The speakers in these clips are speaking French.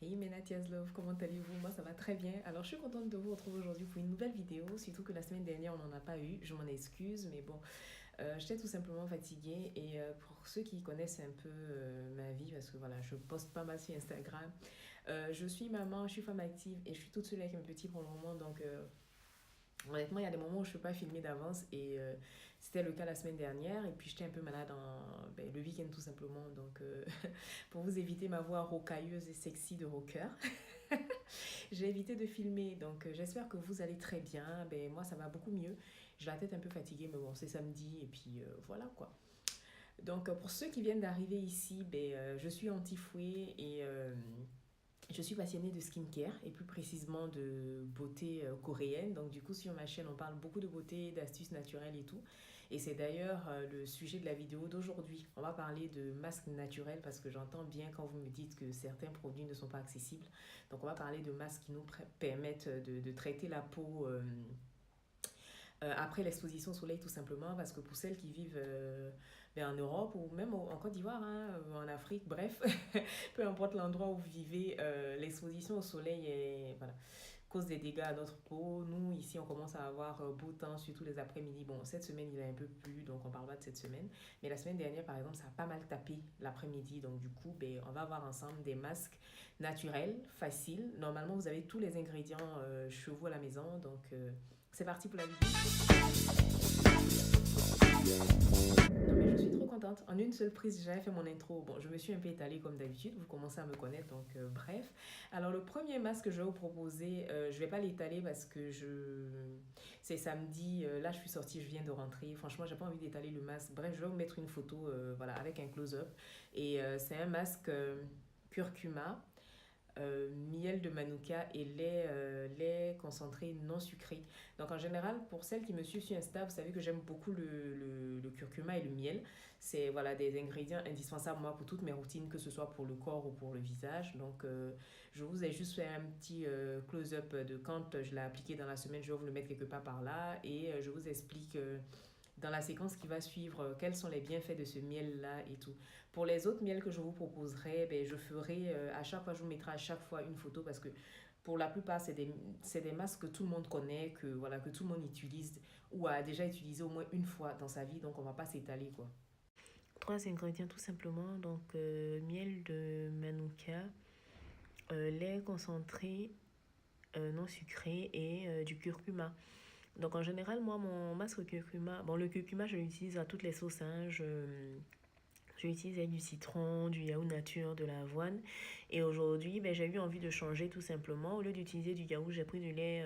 Hey Menatias Love, comment allez-vous? Moi ça va très bien. Alors je suis contente de vous retrouver aujourd'hui pour une nouvelle vidéo, surtout que la semaine dernière on n'en a pas eu, je m'en excuse, mais bon, j'étais tout simplement fatiguée et pour ceux qui connaissent un peu ma vie, parce que voilà, je poste pas mal sur Instagram, je suis maman, je suis femme active et je suis toute seule avec mes petits pour le moment, donc honnêtement, il y a des moments où je ne peux pas filmer d'avance et c'était le cas la semaine dernière. Et puis j'étais un peu malade le week-end tout simplement. Donc pour vous éviter ma voix rocailleuse et sexy de rocker, j'ai évité de filmer. Donc j'espère que vous allez très bien. Ben, moi ça va beaucoup mieux. J'ai la tête un peu fatiguée, mais bon, c'est samedi et puis voilà quoi. Donc pour ceux qui viennent d'arriver ici, je suis anti-fouet et je suis passionnée de skincare et plus précisément de beauté coréenne. Donc du coup sur ma chaîne on parle beaucoup de beauté, d'astuces naturelles et tout. Et c'est d'ailleurs le sujet de la vidéo d'aujourd'hui. On va parler de masques naturels parce que j'entends bien quand vous me dites que certains produits ne sont pas accessibles. Donc on va parler de masques qui nous permettent de traiter la peau après l'exposition au soleil tout simplement parce que pour celles qui vivent en Europe ou même en Côte d'Ivoire, hein, en Afrique, bref, peu importe l'endroit où vous vivez, l'exposition au soleil voilà, cause des dégâts à notre peau. Nous, ici, on commence à avoir beau temps, surtout les après-midi. Bon, cette semaine, il a un peu plu, donc on parle pas de cette semaine. Mais la semaine dernière, par exemple, ça a pas mal tapé l'après-midi. Donc, du coup, on va avoir ensemble des masques naturels, faciles. Normalement, vous avez tous les ingrédients chez vous à la maison. Donc, c'est parti pour la vidéo. Non, mais je suis trop contente. En une seule prise, j'avais fait mon intro. Bon, je me suis un peu étalée comme d'habitude. Vous commencez à me connaître, donc bref. Alors, le premier masque que je vais vous proposer, je vais pas l'étaler parce que c'est samedi. Là, je suis sortie, je viens de rentrer. Franchement, j'ai pas envie d'étaler le masque. Bref, je vais vous mettre une photo, voilà, avec un close-up. Et c'est un masque curcuma, miel de manuka et lait concentré non sucré. Donc en général, pour celles qui me suivent sur Insta, vous savez que j'aime beaucoup le curcuma et le miel. C'est voilà, des ingrédients indispensables moi pour toutes mes routines, que ce soit pour le corps ou pour le visage. Donc je vous ai juste fait un petit close-up de quand je l'ai appliqué dans la semaine. Je vais vous le mettre quelque part par là et je vous explique dans la séquence qui va suivre, quels sont les bienfaits de ce miel-là et tout. Pour les autres miels que je vous proposerai, je ferai à chaque fois, je vous mettrai à chaque fois une photo parce que pour la plupart, c'est des masques que tout le monde connaît, voilà, que tout le monde utilise ou a déjà utilisé au moins une fois dans sa vie, donc on va pas s'étaler quoi. Trois ingrédients tout simplement, donc miel de manuka, lait concentré non sucré et du curcuma. Donc en général, moi, mon masque curcuma, bon, le curcuma, je l'utilise à toutes les sauces. Hein. Je l'utilise avec du citron, du yaourt nature, de l'avoine. Et aujourd'hui, j'ai eu envie de changer tout simplement. Au lieu d'utiliser du yaourt, j'ai pris du lait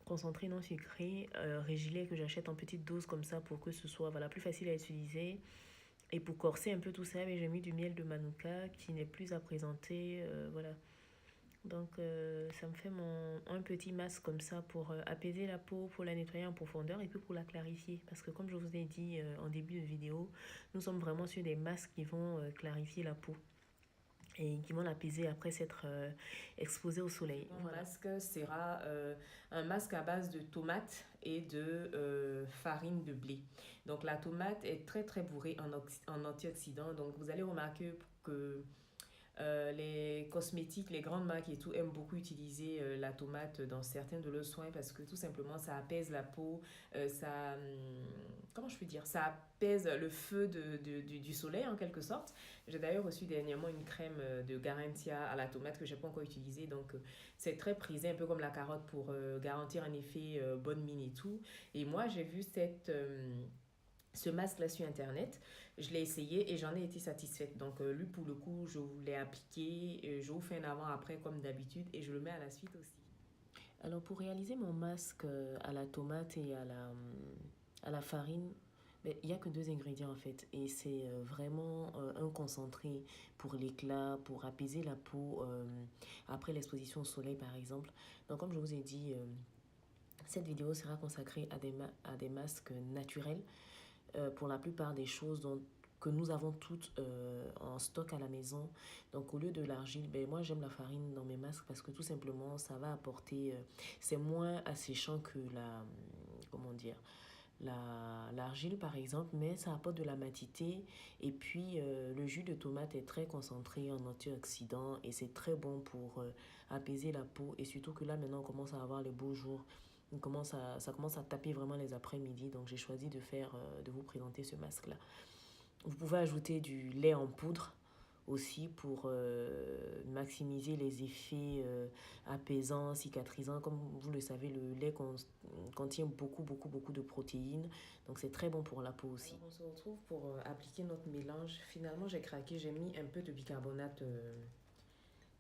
concentré non sucré, Régilet que j'achète en petites doses comme ça pour que ce soit voilà, plus facile à utiliser. Et pour corser un peu tout ça, j'ai mis du miel de manuka qui n'est plus à présenter. Voilà. Donc, ça me fait un petit masque comme ça pour apaiser la peau, pour la nettoyer en profondeur et puis pour la clarifier. Parce que comme je vous ai dit en début de vidéo, nous sommes vraiment sur des masques qui vont clarifier la peau et qui vont l'apaiser après s'être exposé au soleil. Mon voilà. Masque sera un masque à base de tomates et de farine de blé. Donc, la tomate est très très bourrée en antioxydants. Donc, vous allez remarquer que les cosmétiques, les grandes marques et tout aiment beaucoup utiliser la tomate dans certains de leurs soins parce que tout simplement ça apaise la peau, comment je peux dire, ça apaise le feu du soleil en quelque sorte. J'ai d'ailleurs reçu dernièrement une crème de Garantia à la tomate que j'ai pas encore utilisée, donc c'est très prisé, un peu comme la carotte pour garantir un effet bonne mine et tout. Et moi j'ai vu ce masque-là sur Internet. Je l'ai essayé et j'en ai été satisfaite. Donc, lui, pour le coup, je vous l'ai appliqué. Je vous fais un avant-après comme d'habitude et je le mets à la suite aussi. Alors, pour réaliser mon masque à la tomate et à la farine, il n'y a que deux ingrédients en fait. Et c'est vraiment un concentré pour l'éclat, pour apaiser la peau après l'exposition au soleil par exemple. Donc, comme je vous ai dit, cette vidéo sera consacrée à des masques naturels pour la plupart des choses que nous avons toutes en stock à la maison. Donc au lieu de l'argile, moi j'aime la farine dans mes masques parce que tout simplement ça va apporter, c'est moins asséchant que comment dire, l'argile par exemple, mais ça apporte de la matité. Et puis le jus de tomate est très concentré en antioxydants et c'est très bon pour apaiser la peau. Et surtout que là maintenant on commence à avoir les beaux jours. Ça commence à taper vraiment les après-midi. Donc j'ai choisi de vous présenter ce masque-là. Vous pouvez ajouter du lait en poudre aussi pour maximiser les effets apaisants, cicatrisants. Comme vous le savez, le lait contient beaucoup de protéines. Donc c'est très bon pour la peau aussi. Alors, on se retrouve pour appliquer notre mélange. Finalement, j'ai craqué, j'ai mis un peu de bicarbonate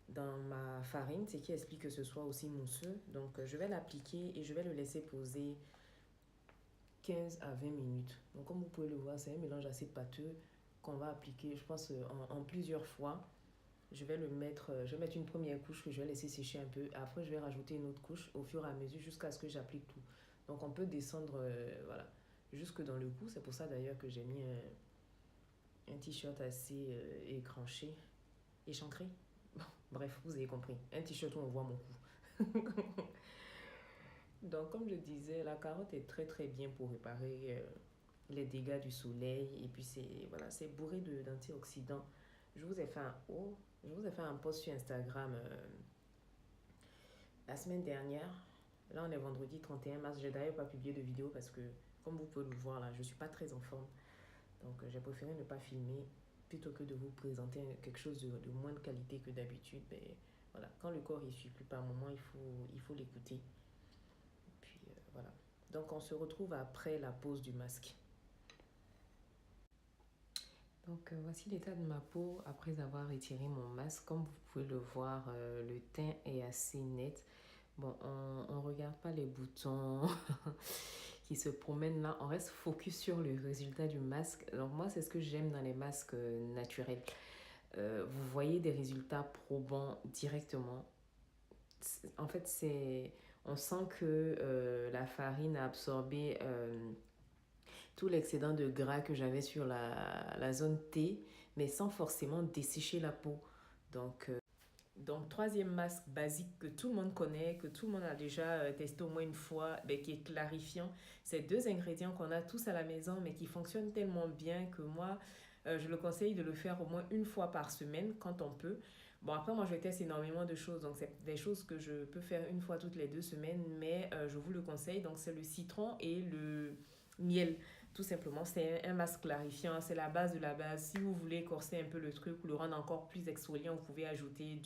dans ma farine, ce qui explique que ce soit aussi mousseux. Donc je vais l'appliquer et je vais le laisser poser 15 à 20 minutes. Donc comme vous pouvez le voir, c'est un mélange assez pâteux qu'on va appliquer, je pense, en plusieurs fois. Je vais mettre une première couche que je vais laisser sécher un peu. Après, je vais rajouter une autre couche au fur et à mesure jusqu'à ce que j'applique tout. Donc on peut descendre voilà, jusque dans le cou. C'est pour ça d'ailleurs que j'ai mis un t-shirt assez écranché, échancré. Bon, bref, vous avez compris. Un t-shirt où on voit mon cou. Donc, comme je disais, la carotte est très très bien pour réparer les dégâts du soleil. Et puis, c'est bourré d'antioxydants. Je vous ai fait un post sur Instagram la semaine dernière. Là, on est vendredi 31 mars. J'ai d'ailleurs pas publié de vidéo parce que, comme vous pouvez le voir là, je ne suis pas très en forme. Donc, j'ai préféré ne pas filmer plutôt que de vous présenter quelque chose de moins de qualité que d'habitude. Mais voilà, quand le corps ne suit plus par moment, il faut l'écouter. Puis voilà. Donc on se retrouve après la pose du masque. Donc voici l'état de ma peau après avoir retiré mon masque. Comme vous pouvez le voir, le teint est assez net. Bon, on ne regarde pas les boutons qui se promènent là. On reste focus sur le résultat du masque. Donc moi, c'est ce que j'aime dans les masques naturels. Vous voyez des résultats probants directement. En fait, on sent que la farine a absorbé tout l'excédent de gras que j'avais sur la zone T, mais sans forcément dessécher la peau. Donc, troisième masque basique que tout le monde connaît, que tout le monde a déjà testé au moins une fois, ben, qui est clarifiant. C'est deux ingrédients qu'on a tous à la maison, mais qui fonctionnent tellement bien que moi, je le conseille de le faire au moins une fois par semaine, quand on peut. Bon, après, moi, je teste énormément de choses, donc c'est des choses que je peux faire une fois toutes les 2 semaines, mais je vous le conseille. Donc, c'est le citron et le miel. Tout simplement, c'est un masque clarifiant, c'est la base de la base. Si vous voulez corser un peu le truc ou le rendre encore plus exfoliant, vous pouvez ajouter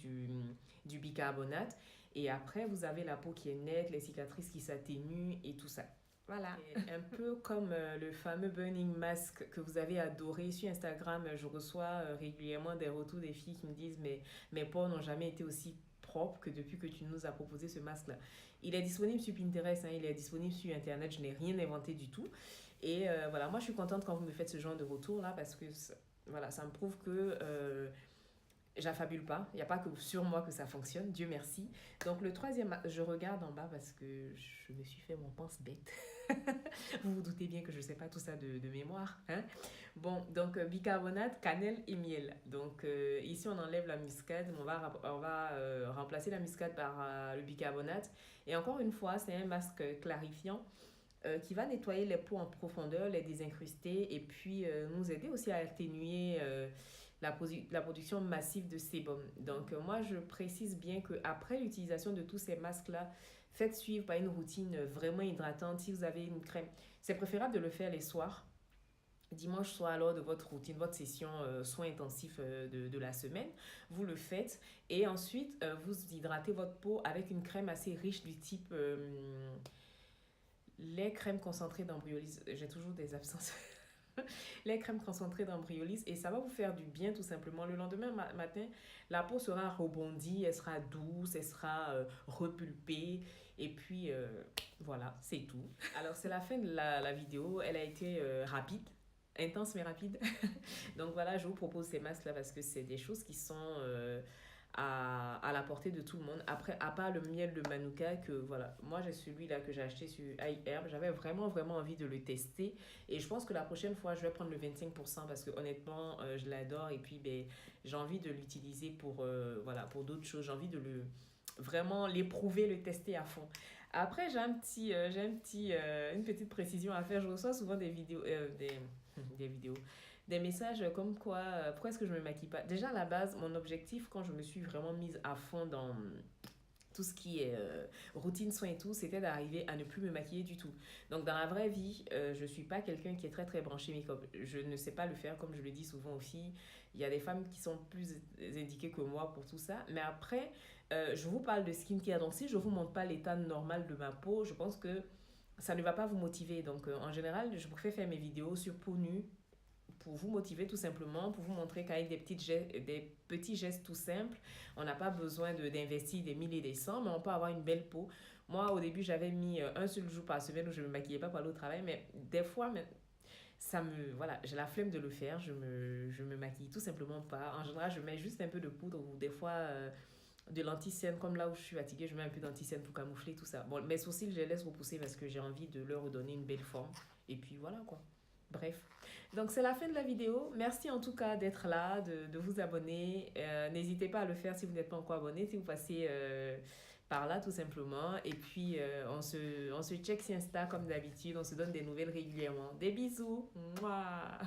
du bicarbonate. Et après, vous avez la peau qui est nette, les cicatrices qui s'atténuent et tout ça. Voilà. Et un peu comme le fameux Burning Mask que vous avez adoré sur Instagram, je reçois régulièrement des retours des filles qui me disent mais mes peaux n'ont jamais été aussi propres que depuis que tu nous as proposé ce masque-là. Il est disponible sur Pinterest, hein, il est disponible sur Internet, je n'ai rien inventé du tout. Et voilà, moi je suis contente quand vous me faites ce genre de retour là parce que voilà, ça me prouve que j'affabule pas. Il n'y a pas que sur moi que ça fonctionne, Dieu merci. Donc le troisième, je regarde en bas parce que je me suis fait mon pense-bête. Vous vous doutez bien que je ne sais pas tout ça de mémoire. Hein? Bon, donc bicarbonate, cannelle et miel. Donc ici on enlève la muscade, on va remplacer la muscade par le bicarbonate. Et encore une fois, c'est un masque clarifiant qui va nettoyer les peaux en profondeur, les désincruster et puis nous aider aussi à atténuer la production massive de sébum. Donc moi je précise bien qu'après l'utilisation de tous ces masques-là, faites suivre par une routine vraiment hydratante. Si vous avez une crème, c'est préférable de le faire les soirs. Dimanche soir, lors de votre routine, votre session soins intensifs de la semaine, vous le faites et ensuite vous hydratez votre peau avec une crème assez riche du type les crèmes concentrées d'embryolyse. J'ai toujours des absences. Les crèmes concentrées d'embryolyse et ça va vous faire du bien tout simplement. Le lendemain matin, la peau sera rebondie, elle sera douce, elle sera repulpée et puis voilà, c'est tout. Alors c'est la fin de la vidéo, elle a été rapide. Intense mais rapide. Donc voilà, je vous propose ces masques là parce que c'est des choses qui sont à la portée de tout le monde. Après, à part le miel de Manuka, que voilà, moi j'ai celui-là que j'ai acheté sur iHerb. J'avais vraiment envie de le tester. Et je pense que la prochaine fois, je vais prendre le 25% parce que honnêtement, je l'adore. Et puis, ben, j'ai envie de l'utiliser pour, voilà, pour d'autres choses. J'ai envie vraiment l'éprouver, le tester à fond. Après, une petite précision à faire. Je reçois souvent des vidéos, des vidéos, des messages comme quoi, pourquoi est-ce que je me maquille pas? Déjà, à la base, mon objectif, quand je me suis vraiment mise à fond dans tout ce qui est routine, soins et tout, c'était d'arriver à ne plus me maquiller du tout. Donc, dans la vraie vie, je ne suis pas quelqu'un qui est très, très branché make-up. Je ne sais pas le faire, comme je le dis souvent aux filles. Il y a des femmes qui sont plus indiquées que moi pour tout ça. Mais après, je vous parle de skincare. Donc, si je ne vous montre pas l'état normal de ma peau, je pense que ça ne va pas vous motiver. Donc, en général, je préfère faire mes vidéos sur peau nue pour vous motiver tout simplement, pour vous montrer qu'avec des petits gestes tout simples, on n'a pas besoin d'investir des milliers et des cents, mais on peut avoir une belle peau. Moi, au début, j'avais mis un seul jour par semaine où je ne me maquillais pas pour aller au travail, mais des fois, voilà, j'ai la flemme de le faire, je me maquille tout simplement pas. En général, je mets juste un peu de poudre ou des fois de l'anti-cerne, comme là où je suis fatiguée, je mets un peu d'anti-cerne pour camoufler tout ça. Bon, mes sourcils, je les laisse repousser parce que j'ai envie de leur redonner une belle forme. Et puis voilà quoi. Bref. Donc c'est la fin de la vidéo. Merci en tout cas d'être là, de vous abonner. N'hésitez pas à le faire si vous n'êtes pas encore abonné, si vous passez par là tout simplement. Et puis on se check sur Insta comme d'habitude. On se donne des nouvelles régulièrement. Des bisous. Mouah.